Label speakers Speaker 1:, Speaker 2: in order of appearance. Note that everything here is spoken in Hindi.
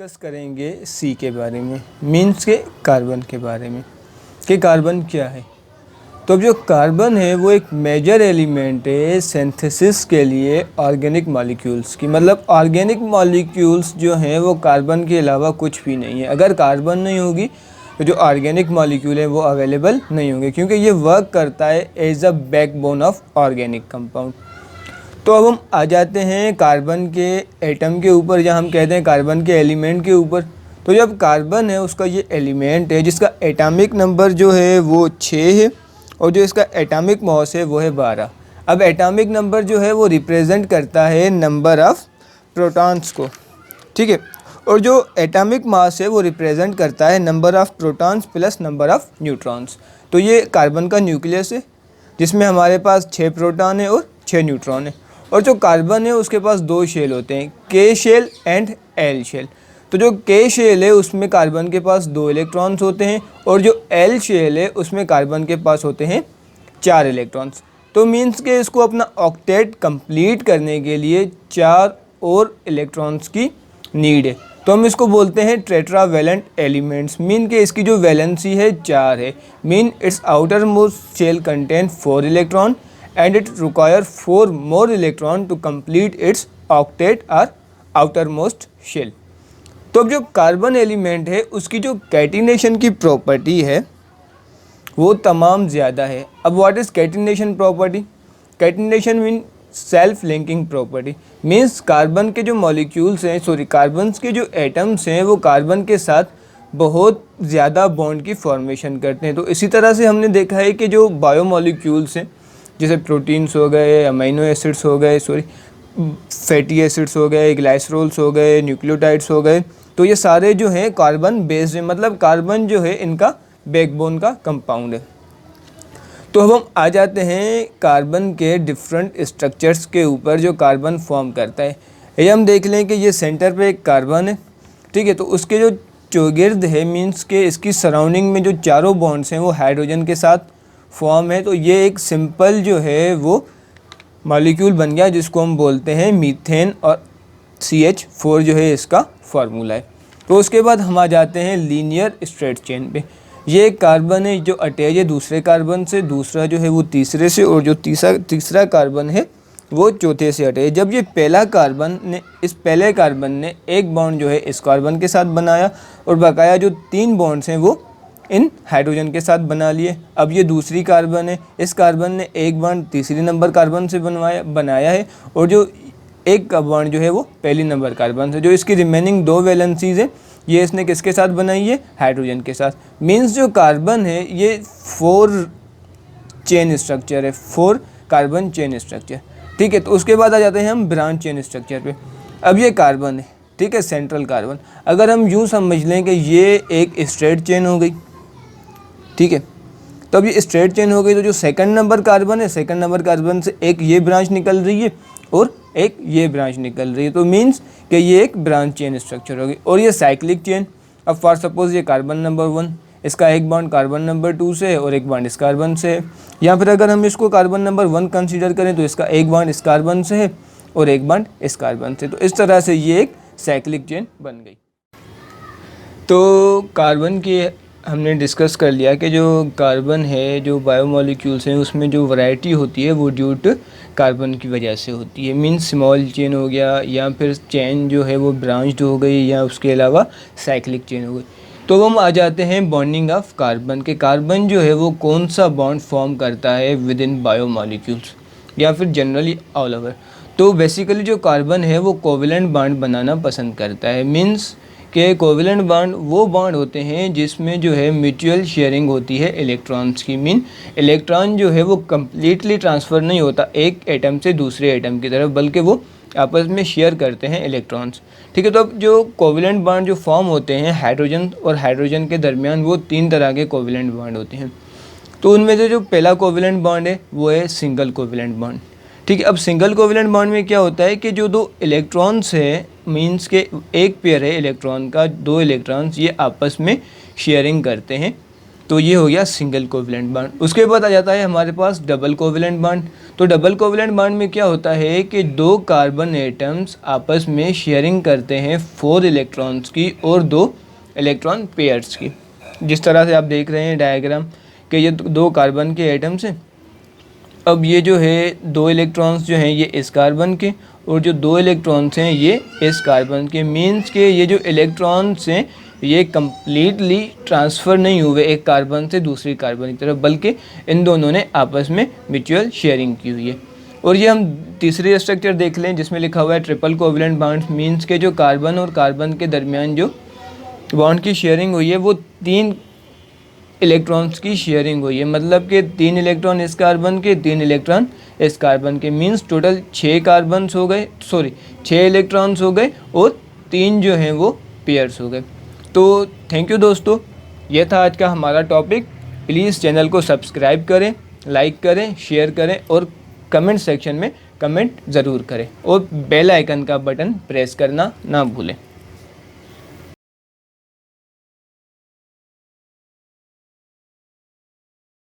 Speaker 1: डिस्कस करेंगे सी के बारे में, मीन्स के कार्बन के बारे में कि कार्बन क्या है। तो अब जो कार्बन है वो एक मेजर एलिमेंट है सिंथेसिस के लिए ऑर्गेनिक मॉलिक्यूल्स की। मतलब ऑर्गेनिक मॉलिक्यूल्स जो हैं वो कार्बन के अलावा कुछ भी नहीं है। अगर कार्बन नहीं होगी तो जो ऑर्गेनिक मॉलिक्यूल है वो अवेलेबल नहीं होंगे, क्योंकि ये वर्क करता है as a backbone of organic compound. तो अब हम आ जाते हैं कार्बन के एटम के ऊपर, जहाँ हम कहते हैं कार्बन के एलिमेंट के ऊपर। तो जब कार्बन है उसका ये एलिमेंट है जिसका एटॉमिक नंबर जो है वो 6 है और जो इसका एटॉमिक मास है वो है 12। अब एटॉमिक नंबर जो है वो रिप्रेजेंट करता है नंबर ऑफ़ प्रोटॉन्स को, ठीक है, और जो एटॉमिक मास है वो रिप्रेजेंट करता है number of protons plus number of neutrons. तो ये कार्बन का न्यूक्लियस है जिसमें हमारे पास 6 प्रोटॉन है और 6 न्यूट्रॉन है। और जो कार्बन है उसके पास 2 शेल होते हैं, के शेल एंड एल शेल। तो जो के शेल है उसमें कार्बन के पास 2 इलेक्ट्रॉन्स होते हैं और जो एल शेल है उसमें कार्बन के पास होते हैं 4 इलेक्ट्रॉन्स। तो मीन्स के इसको अपना ऑक्टेट कंप्लीट करने के लिए 4 और इलेक्ट्रॉन्स की नीड है। तो हम इसको बोलते हैं टेट्रावैलेंट एलिमेंट्स। मीन के इसकी जो वैलेंसी है 4 है। Mean its outermost shell contain 4 electron and it require 4 more electron to complete its octet or outermost shell। तो अब जो कार्बन एलिमेंट है उसकी जो कैटिनेशन की प्रॉपर्टी है वो तमाम ज़्यादा है। अब what is catenation property? Catenation mean self linking property. Means carbon के जो मॉलिक्यूल्स हैं कार्बन के जो एटम्स हैं वो कार्बन के साथ बहुत ज़्यादा बॉन्ड की फॉर्मेशन करते हैं। तो इसी तरह से हमने देखा है कि जो बायोमॉलिक्यूल्स हैं जैसे प्रोटीन्स हो गए, अमीनो एसिड्स हो गए, फैटी एसिड्स हो गए, ग्लाइसरोल्स हो गए, न्यूक्लियोटाइड्स हो गए, तो ये सारे जो हैं कार्बन बेस्ड हैं। मतलब कार्बन जो है इनका बैकबोन का कंपाउंड है। तो अब हम आ जाते हैं कार्बन के डिफरेंट स्ट्रक्चर्स के ऊपर जो कार्बन फॉर्म करता है। ये हम देख लें कि ये सेंटर पे एक कार्बन है, ठीक है, तो उसके जो चौगिर्द है मीन्स के इसकी सराउंडिंग में जो चारों बॉन्ड्स हैं वो हाइड्रोजन के साथ फॉर्म है। तो ये एक सिंपल जो है वो मॉलिक्यूल बन गया जिसको हम बोलते हैं मीथेन और CH4 जो है इसका फार्मूला है। तो उसके बाद हम आ जाते हैं लीनियर स्ट्रेट चेन पे। ये एक कार्बन है जो अटैच है दूसरे कार्बन से, दूसरा जो है वो तीसरे से, और जो तीसरा कार्बन है वो चौथे से अटैच है। जब ये इस पहले कार्बन ने एक बॉन्ड जो है इस कार्बन के साथ बनाया और बकाया जो 3 बॉन्ड्स हैं वो इन हाइड्रोजन के साथ बना लिए। अब ये दूसरी कार्बन है, इस कार्बन ने एक बॉन्ड तीसरी नंबर कार्बन से बनाया है और जो एक बॉन्ड जो है वो पहली नंबर कार्बन से। जो इसकी रिमेनिंग 2 वैलेंसीज है ये इसने किसके साथ बनाई है? हाइड्रोजन के साथ। मीन्स जो कार्बन है ये 4 चेन स्ट्रक्चर है, 4 कार्बन चेन स्ट्रक्चर, ठीक है। तो उसके बाद आ जाते हैं हम ब्रांच चेन स्ट्रक्चर पे। अब ये कार्बन है, ठीक है, सेंट्रल कार्बन। अगर हम यूँ समझ लें कि ये एक स्ट्रेट चेन हो गई, ठीक है, तो अब ये स्ट्रेट चेन हो गई। तो जो सेकंड नंबर कार्बन है, सेकंड नंबर कार्बन से एक ये ब्रांच निकल रही है और एक ये ब्रांच निकल रही है। तो मीन्स कि ये एक ब्रांच चेन स्ट्रक्चर होगी। और ये साइक्लिक चेन। अब फॉर सपोज ये कार्बन नंबर 1, इसका एक बॉन्ड कार्बन नंबर 2 से है और एक बॉन्ड इस कार्बन से है। या फिर अगर हम इसको कार्बन नंबर 1 कंसीडर करें तो इसका एक बॉन्ड इस कार्बन से है और एक बॉन्ड इस कार्बन से। तो इस तरह से ये एक साइक्लिक चेन बन गई। तो कार्बन की हमने डिस्कस कर लिया कि जो कार्बन है, जो बायोमॉलिक्यूल्स हैं उसमें जो वैरायटी होती है वो ड्यू टू कार्बन की वजह से होती है। मीन्स स्मॉल चेन हो गया या फिर चेन जो है वो ब्रांच्ड हो गई या उसके अलावा साइक्लिक चेन हो गई। तो हम आ जाते हैं बॉन्डिंग ऑफ कार्बन के। कार्बन जो है वो कौन सा बॉन्ड फॉर्म करता है विद इन बायोमॉलिक्यूल्स या फिर जनरली ऑल ओवर। तो बेसिकली जो कार्बन है वो कोवेलेंट बॉन्ड बनाना पसंद करता है। मीन्स के कोवेलेंट बॉन्ड वो बॉन्ड होते हैं जिसमें जो है म्यूचुअल शेयरिंग होती है इलेक्ट्रॉन्स की। मीन इलेक्ट्रॉन जो है वो कम्प्लीटली ट्रांसफ़र नहीं होता एक एटम से दूसरे एटम की तरफ, बल्कि वो आपस में शेयर करते हैं इलेक्ट्रॉन्स, ठीक है। तो अब जो कोवेलेंट बॉन्ड जो फॉर्म होते हैं हाइड्रोजन और हाइड्रोजन के दरमियान, वो 3 तरह के कोवेलेंट बॉन्ड होते हैं। तो उनमें से जो पहला कोवेलेंट बॉन्ड है वो है सिंगल कोवेलेंट बॉन्ड, ठीक है। अब सिंगल कोवेलेंट बॉन्ड में क्या होता है कि जो 2 इलेक्ट्रॉन्स है, मीन्स के एक पेयर है इलेक्ट्रॉन का, 2 इलेक्ट्रॉन्स ये आपस में शेयरिंग करते हैं। तो ये हो गया सिंगल कोवलेंट बॉन्ड। उसके बाद आ जाता है हमारे पास डबल कोवलेंट बॉन्ड। तो डबल कोवलेंट बॉन्ड में क्या होता है कि 2 कार्बन एटम्स आपस में शेयरिंग करते हैं 4 इलेक्ट्रॉन्स की और 2 इलेक्ट्रॉन पेयर्स की। जिस तरह से आप देख रहे हैं डायग्राम कि ये 2 कार्बन के एटम्स हैं। अब ये जो है 2 इलेक्ट्रॉन्स जो हैं ये इस कार्बन के और जो 2 इलेक्ट्रॉन्स हैं ये इस कार्बन के। मीन्स के ये जो इलेक्ट्रॉन्स हैं ये कम्प्लीटली ट्रांसफ़र नहीं हुए एक कार्बन से दूसरी कार्बन की तरफ, बल्कि इन दोनों ने आपस में म्यूचुअल शेयरिंग की हुई है। और ये हम तीसरी स्ट्रक्चर देख लें जिसमें लिखा हुआ है ट्रिपल कोवलेंट बॉन्ड। मीन्स के जो कार्बन और कार्बन के दरमियान जो बॉन्ड की शेयरिंग हुई है वो 3 इलेक्ट्रॉन्स की शेयरिंग हुई है। मतलब कि 3 इलेक्ट्रॉन इस कार्बन के, 3 इलेक्ट्रॉन इस कार्बन के। मीन्स टोटल 6 कार्बन्स हो गए, 6 इलेक्ट्रॉन्स हो गए और 3 जो हैं वो पेयर्स हो गए। तो थैंक यू दोस्तों, ये था आज का हमारा टॉपिक। प्लीज़ चैनल को सब्सक्राइब करें, लाइक करें, शेयर करें और कमेंट सेक्शन में कमेंट ज़रूर करें और बेल आइकन का बटन प्रेस करना ना भूलें।